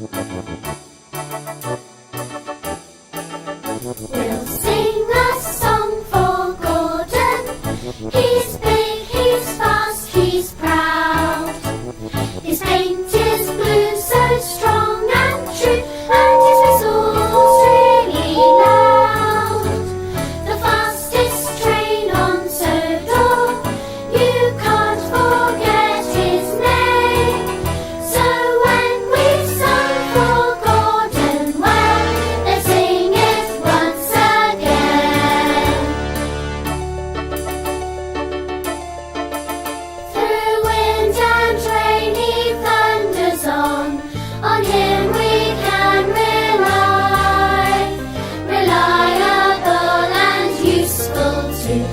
We'll sing a song for Gordon. He's big, he's fast, he's proud. His paint is blue, so strong and true, and his whistle's really loud. The fastest train on Sodor, you can't forget his name. So when we've sung for Gordon, well, let's sing it once again. Through wind and rain he thunders on him we can rely. Reliable and useful too.